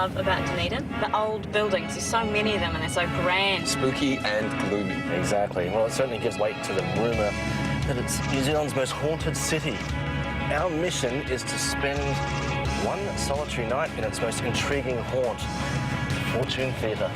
love about Dunedin? The old buildings. There's so many of them and they're so grand. Spooky and gloomy. Exactly. Well, it certainly gives weight to the rumour that it's New Zealand's most haunted city. Our mission is to spend one solitary night in its most intriguing haunt, Fortune Theatre.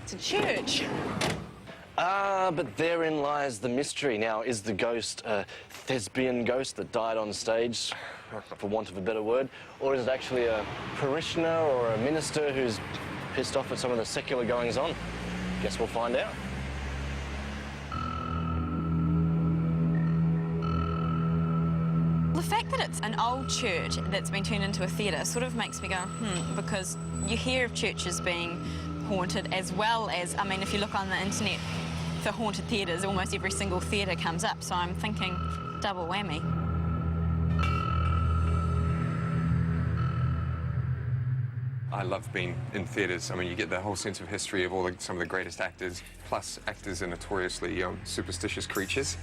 It's a church. But therein lies the mystery. Now, is the ghost a thespian ghost that died on stage, for want of a better word, or is it actually a parishioner or a minister who's pissed off at some of the secular goings-on? Guess we'll find out. The fact that it's an old church that's been turned into a theatre sort of makes me go, because you hear of churches being haunted as well as, I mean, if you look on the internet for haunted theatres, almost every single theatre comes up, so I'm thinking double whammy. I love being in theatres. I mean, you get the whole sense of history of some of the greatest actors, plus actors are notoriously superstitious creatures.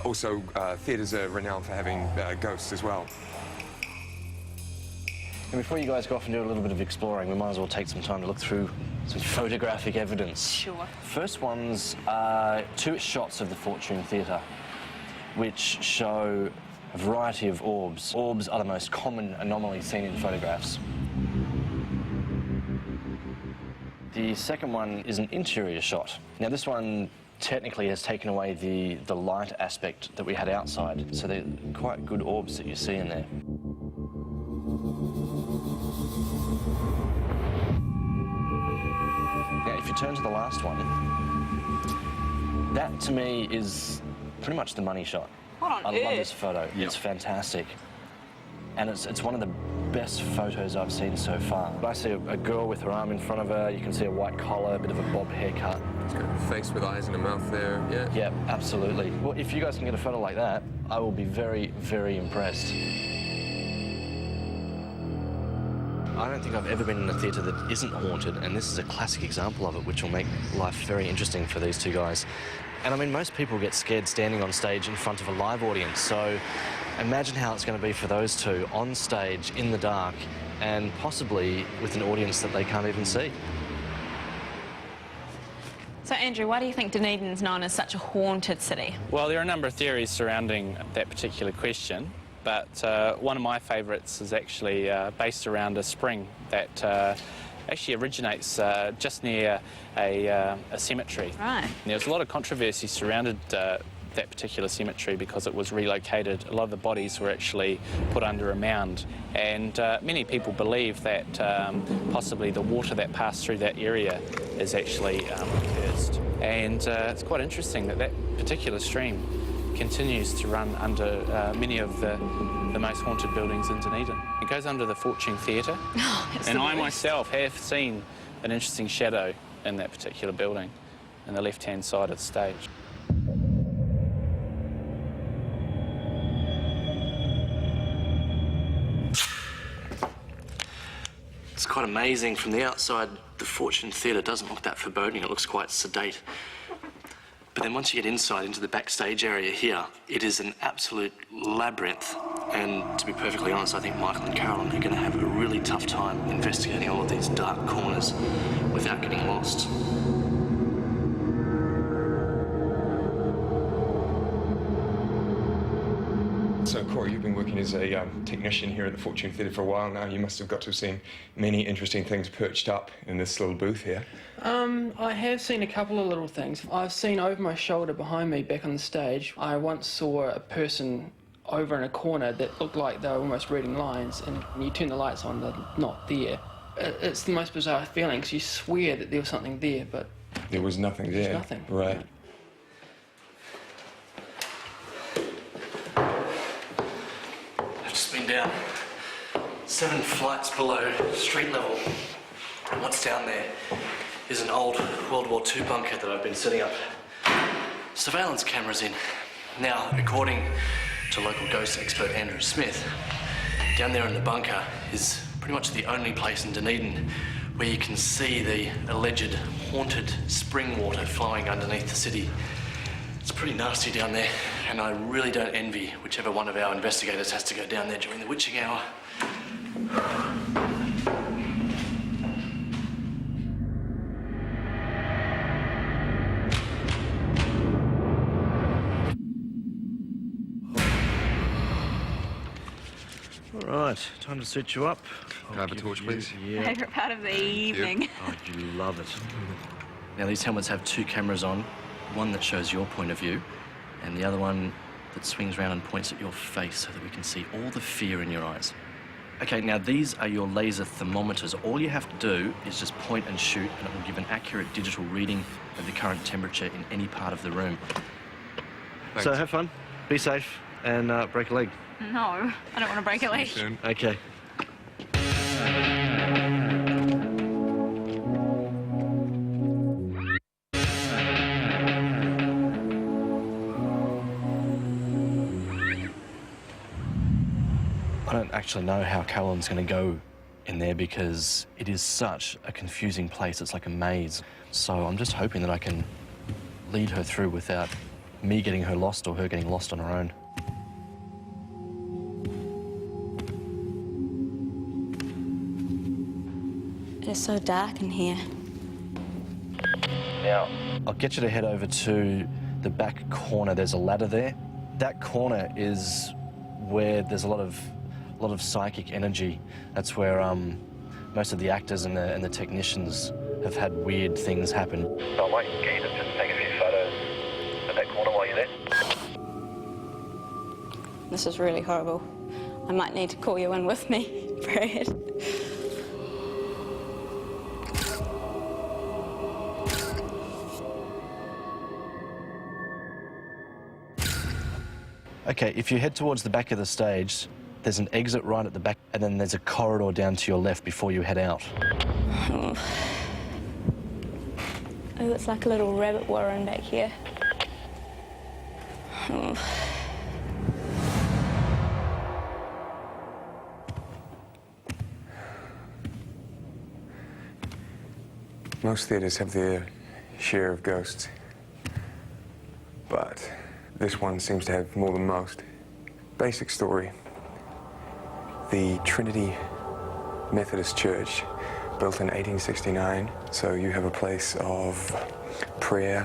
Also, theatres are renowned for having ghosts as well. And before you guys go off and do a little bit of exploring, we might as well take some time to look through some photographic evidence. Sure. First ones are 2 shots of the Fortune Theatre, which show a variety of orbs. Orbs are the most common anomaly seen in photographs. The second one is an interior shot. Now, this one technically has taken away the light aspect that we had outside, so they're quite good orbs that you see in there. Now, if you turn to the last one, that to me is pretty much the money shot. What on I earth? love this photo. Yep. It's fantastic. And it's one of the best photos I've seen so far. I see a girl with her arm in front of her. You can see a white collar, a bit of a bob haircut. It's got a face with eyes and a mouth there, yeah. Yeah, absolutely. Well, if you guys can get a photo like that, I will be very, very impressed. I don't think I've ever been in a theatre that isn't haunted, and this is a classic example of it, which will make life very interesting for these 2 guys. And I mean, most people get scared standing on stage in front of a live audience, so imagine how it's going to be for those 2 on stage in the dark and possibly with an audience that they can't even see. So, Andrew, why do you think Dunedin's known as such a haunted city? Well, there are a number of theories surrounding that particular question, but one of my favourites is actually based around a spring that actually originates just near a cemetery. Right. There's a lot of controversy surrounded that particular cemetery because it was relocated. A lot of the bodies were actually put under a mound, and many people believe that possibly the water that passed through that area is actually cursed. And it's quite interesting that that particular stream continues to run under many of the most haunted buildings in Dunedin. It goes under the Fortune Theatre, and I myself have seen an interesting shadow in that particular building, in the left-hand side of the stage. It's quite amazing from the outside. The Fortune Theatre doesn't look that foreboding. It looks quite sedate. But then once you get inside into the backstage area here, it is an absolute labyrinth. And to be perfectly honest, I think Michael and Carolyn are going to have a really tough time investigating all of these dark corners without getting lost. So, Corey, you've been working as a technician here at the Fortune Theatre for a while now. You must have got to have seen many interesting things perched up in this little booth here. I have seen a couple of little things. I've seen over my shoulder behind me back on the stage, I once saw a person over in a corner that looked like they were almost reading lines, and when you turn the lights on, they're not there. It's the most bizarre feeling, because you swear that there was something there, but There was nothing there. there's nothing. Right. I've just been down 7 flights below street level. And what's down there is an old World War II bunker that I've been setting up surveillance cameras in. Now, according to local ghost expert Andrew Smith, down there in the bunker is pretty much the only place in Dunedin where you can see the alleged haunted spring water flowing underneath the city. It's pretty nasty down there, and I really don't envy whichever one of our investigators has to go down there during the witching hour. All right, time to set you up. Can I have a torch, please? Yeah. Favourite part of the evening. Oh, you love it. Now, these helmets have 2 cameras on, one that shows your point of view, and the other one that swings around and points at your face so that we can see all the fear in your eyes. Okay, now these are your laser thermometers. All you have to do is just point and shoot, and it will give an accurate digital reading of the current temperature in any part of the room. Thanks. So have fun, be safe, and break a leg. No, I don't want to break a leg. Soon. Okay. I don't actually know how Carolyn's going to go in there because it is such a confusing place. It's like a maze. So I'm just hoping that I can lead her through without me getting her lost or her getting lost on her own. It's so dark in here. Now, I'll get you to head over to the back corner. There's a ladder there. That corner is where there's a lot of psychic energy. That's where most of the actors and the technicians have had weird things happen. So I might get you to just take a few photos at that corner while you're there. This is really horrible. I might need to call you in with me, Brad. Okay, if you head towards the back of the stage, there's an exit right at the back, and then there's a corridor down to your left before you head out. Oh, it's like a little rabbit warren back here. Oh. Most theatres have their share of ghosts, but this one seems to have more than most. Basic story. The Trinity Methodist Church, built in 1869, so you have a place of prayer,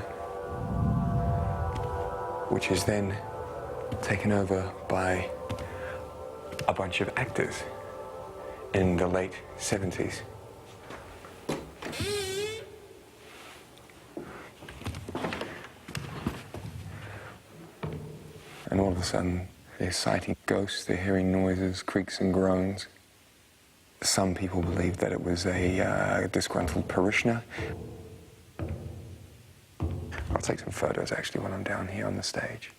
which is then taken over by a bunch of actors in the late 70s. And all of a sudden, they're sighting ghosts, they're hearing noises, creaks and groans. Some people believe that it was a disgruntled parishioner. I'll take some photos, actually, when I'm down here on the stage.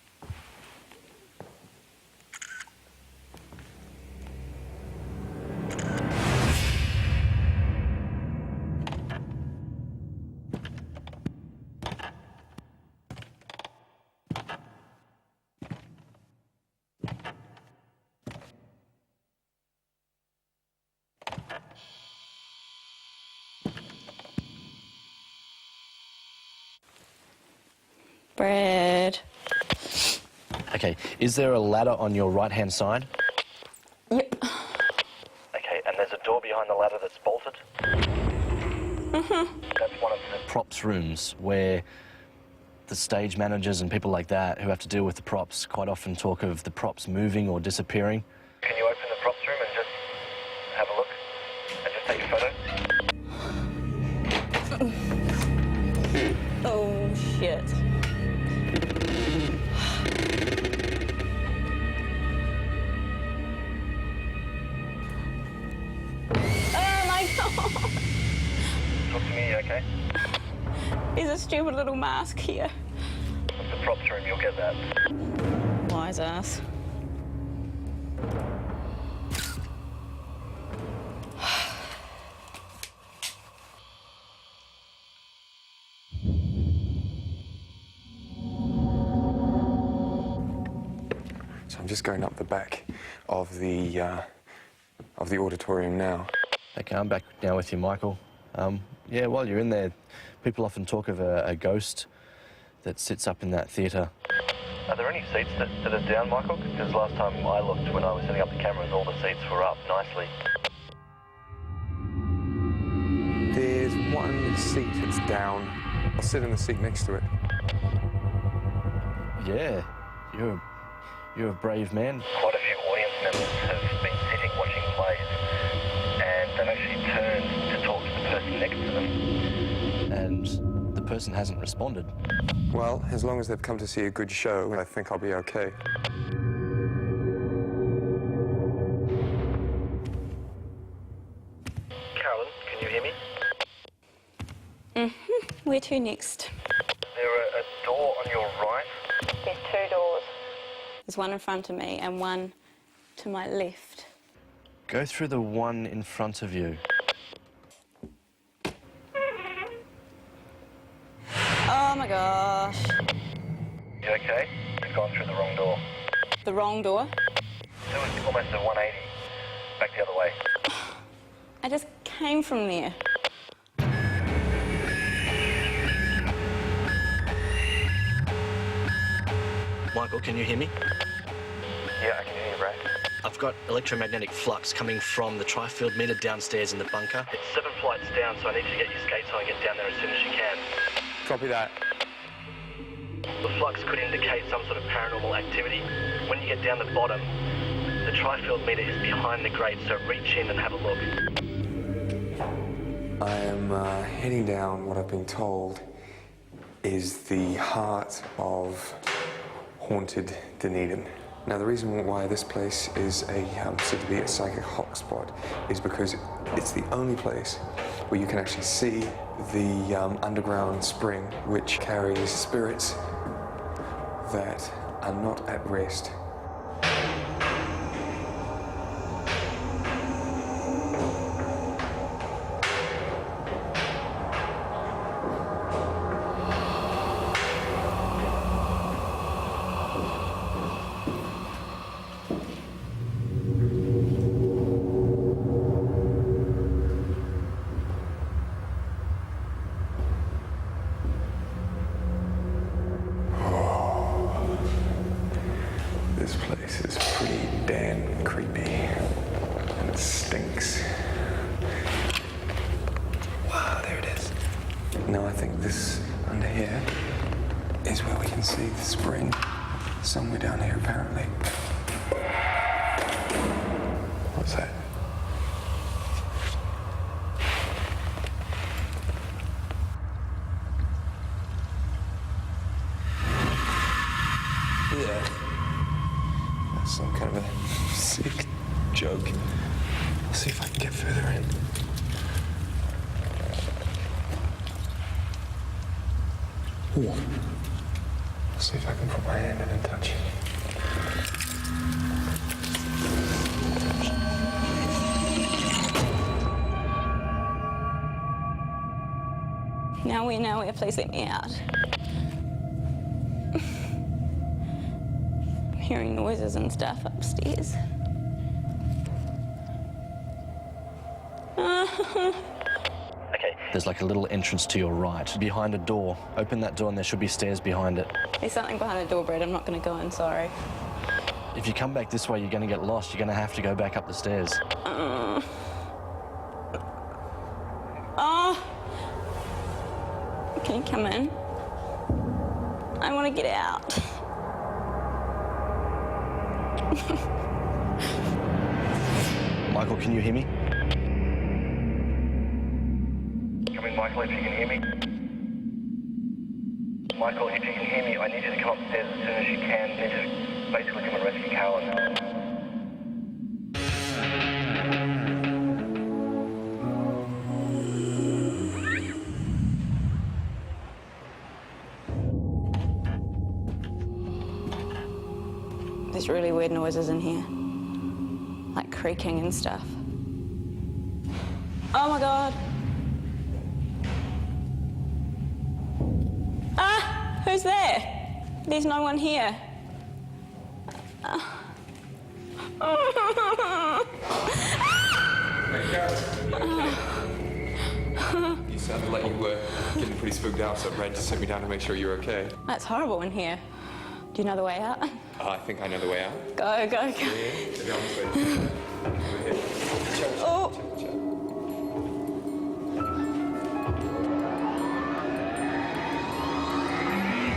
Brad. Okay, is there a ladder on your right-hand side? Yep. Okay, and there's a door behind the ladder that's bolted? Mm-hmm. That's one of the props rooms where the stage managers and people like that who have to deal with the props quite often talk of the props moving or disappearing. Can you open the props room and just have a look and just take a photo? Oh, shit. Oh my God. Talk to me, okay? There's a stupid little mask here. What's the props room? You'll get that. Wise ass. So I'm just going up the back of the auditorium now. Okay, I'm back now with you, Michael. Yeah, while you're in there, people often talk of a ghost that sits up in that theatre. Are there any seats that are down, Michael? Because last time I looked, when I was setting up the cameras, all the seats were up nicely. There's one seat that's down. I'll sit in the seat next to it. Yeah, you're a brave man. Quite a few audience members have been sitting watching plays and they've actually turned to talk to the person next to them. And the person hasn't responded. Well, as long as they've come to see a good show, I think I'll be okay. Carolyn, can you hear me? Where to next? There's a door on your right. There's two doors. There's one in front of me and one to my left. Go through the one in front of you. Oh my gosh. You okay? You've gone through the wrong door. The wrong door? It was almost a 180. Back the other way. I just came from there. Michael, can you hear me? Yeah, I can hear you, Brad. I've got electromagnetic flux coming from the tri-field meter downstairs in the bunker. It's 7 flights down, so I need you to get your skates on and get down there as soon as you can. Copy that. The flux could indicate some sort of paranormal activity. When you get down the bottom, the tri-field meter is behind the grate, so reach in and have a look. I am heading down what I've been told is the heart of haunted Dunedin. Now, the reason why this place is said to be a psychic hotspot is because it's the only place where you can actually see the underground spring, which carries spirits that are not at rest. This place is pretty damn creepy, and it stinks. Wow, there it is. Now I think this under here is where we can see the spring. Somewhere down here, apparently. What's that? Yeah. That's some kind of a sick joke. I'll see if I can get further in. Ooh. I'll see if I can put my hand in and touch it. Now we know where, please let me out. Hearing noises and stuff upstairs. Okay. There's like a little entrance to your right, behind a door. Open that door and there should be stairs behind it. There's something behind the door, Brad. I'm not going to go in, sorry. If you come back this way, you're going to get lost. You're going to have to go back up the stairs. Oh. Can you come in? I want to get out. Michael, can you hear me? Come in, Michael, if you can hear me. Michael, if you can hear me, I need you to come upstairs as soon as you can. I need to basically come and rescue Carolyn. really weird noises in here, like creaking and stuff. Oh my God. Ah, who's there? There's no one here. You sounded like you were getting pretty spooked out, so Brad just sent me down to make sure you're okay. That's horrible in here. Do you know the way out? I think I know the way out. Go, go, go. Yeah, honestly. Oh.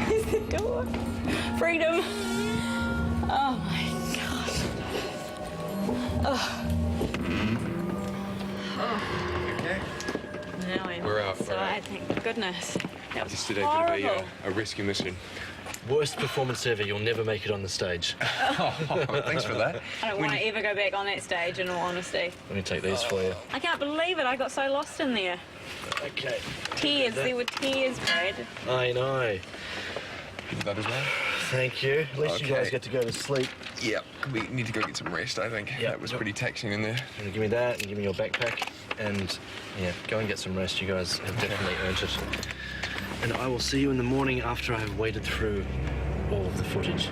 Here's the door. Freedom. Oh my God. Okay. Now I'm We're out, so we're out. I thank goodness. That was Just did a horrible. bit of a rescue mission. Worst performance ever. You'll never make it on the stage. Thanks for that. I don't want to ever go back on that stage, in all honesty. Let me take these for you. I can't believe it. I got so lost in there. Okay. Tears. There were tears, Brad. I know. Give that as well. Thank you. At least you Okay. guys get to go to sleep. Yeah, we need to go get some rest, I think. Yeah. That was pretty taxing in there. And give me that, and give me your backpack, and yeah, go and get some rest. You guys have definitely earned it. And I will see you in the morning after I have waded through all of the footage.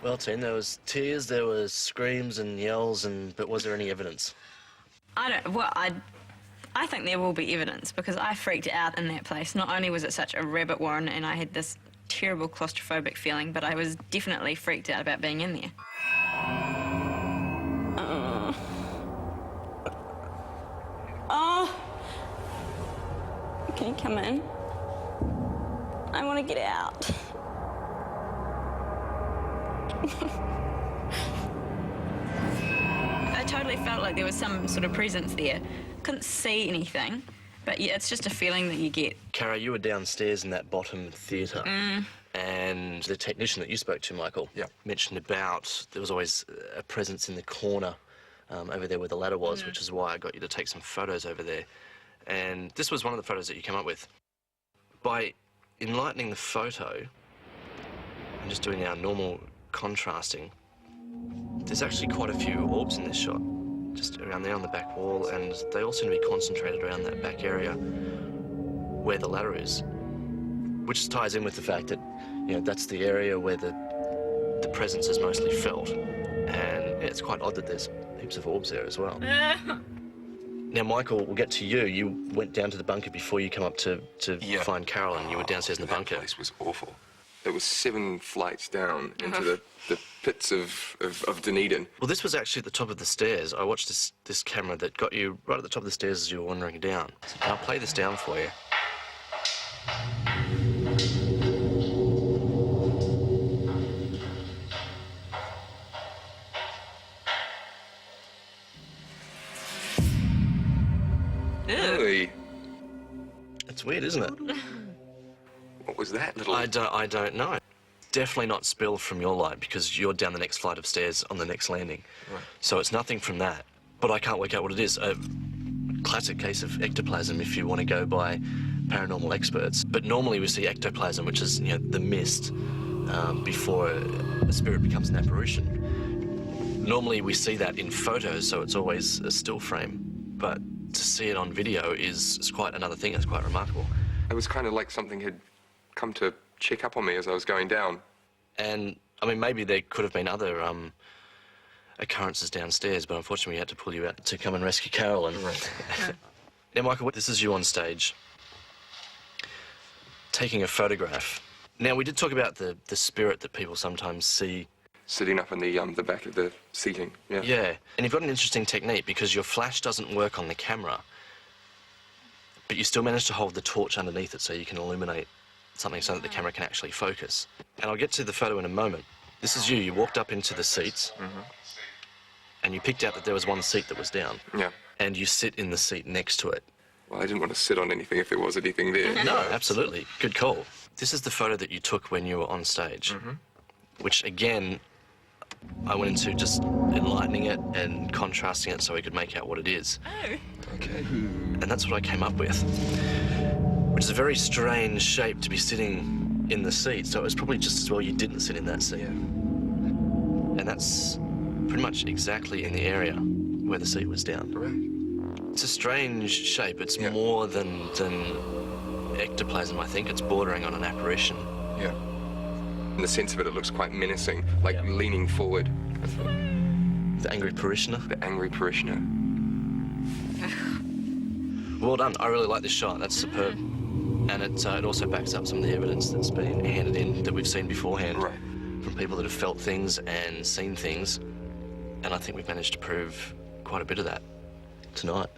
Well, Tim, there was tears, there was screams and yells, but was there any evidence? I think there will be evidence because I freaked out in that place. Not only was it such a rabbit warren and I had this terrible claustrophobic feeling, but I was definitely freaked out about being in there. Oh. Can you come in? I want to get out. I totally felt like there was some sort of presence there. Couldn't see anything, but yeah, it's just a feeling that you get. Cara, you were downstairs in that bottom theatre, and the technician that you spoke to, Michael, mentioned about there was always a presence in the corner over there where the ladder was, which is why I got you to take some photos over there. And this was one of the photos that you came up with. By enlightening the photo and just doing our normal contrasting, there's actually quite a few orbs in this shot, just around there on the back wall, and they all seem to be concentrated around that back area where the ladder is, which ties in with the fact that, you know, that's the area where the presence is mostly felt, and it's quite odd that there's heaps of orbs there as well. Now, Michael, we'll get to you. You went down to the bunker before you come up to find Carolyn. You were downstairs in the bunker. That place was awful. There was 7 flights down into the pits of Dunedin. Well, this was actually at the top of the stairs. I watched this camera that got you right at the top of the stairs as you were wandering down. So I'll play this down for you. Really? It's weird, isn't it? What was that little... I don't know. Definitely not spill from your light because you're down the next flight of stairs on the next landing. Right. So it's nothing from that. But I can't work out what it is. A classic case of ectoplasm if you want to go by paranormal experts. But normally we see ectoplasm, which is, you know, the mist before a spirit becomes an apparition. Normally we see that in photos, so it's always a still frame. But to see it on video is quite another thing. It's quite remarkable. It was kind of like something had come to check up on me as I was going down. And, I mean, maybe there could have been other occurrences downstairs, but unfortunately we had to pull you out to come and rescue Carolyn. Right. Now, Michael, this is you on stage, taking a photograph. Now, we did talk about the spirit that people sometimes see. Sitting up in the back of the seating, yeah. Yeah, and you've got an interesting technique because your flash doesn't work on the camera, but you still manage to hold the torch underneath it so you can illuminate something so that the camera can actually focus. And I'll get to the photo in a moment. This is you. You walked up into the seats, and you picked out that there was one seat that was down. Yeah. And you sit in the seat next to it. Well, I didn't want to sit on anything if there was anything there. No, absolutely. Good call. This is the photo that you took when you were on stage, which, again, I went into just enlightening it and contrasting it so we could make out what it is. Oh. Okay. And that's what I came up with, which is a very strange shape to be sitting in the seat, so it was probably just as well you didn't sit in that seat. Yeah. And that's pretty much exactly in the area where the seat was down. Right. It's a strange shape. It's Yeah. more than ectoplasm, I think. It's bordering on an apparition. Yeah. In the sense of it, it looks quite menacing, like Yeah. leaning forward. The angry parishioner. The angry parishioner. Well done. I really like this shot. That's superb. And it also backs up some of the evidence that's been handed in that we've seen beforehand. Right. From people that have felt things and seen things. And I think we've managed to prove quite a bit of that tonight.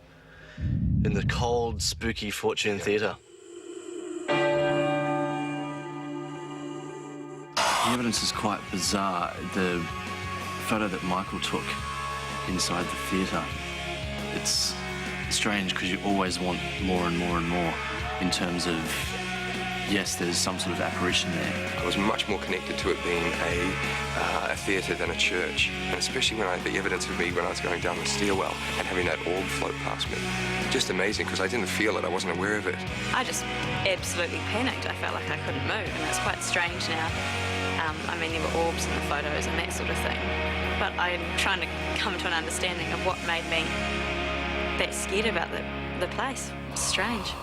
In the cold, spooky Fortune Theatre. The evidence is quite bizarre. The photo that Michael took inside the theatre, it's strange because you always want more and more and more in terms of, yes, there's some sort of apparition there. I was much more connected to it being a theatre than a church, and especially when the evidence of me when I was going down the stairwell and having that orb float past me. Just amazing, because I didn't feel it, I wasn't aware of it. I just absolutely panicked. I felt like I couldn't move, and that's quite strange now. I mean, there were orbs in the photos and that sort of thing, but I'm trying to come to an understanding of what made me that scared about the place. It's strange.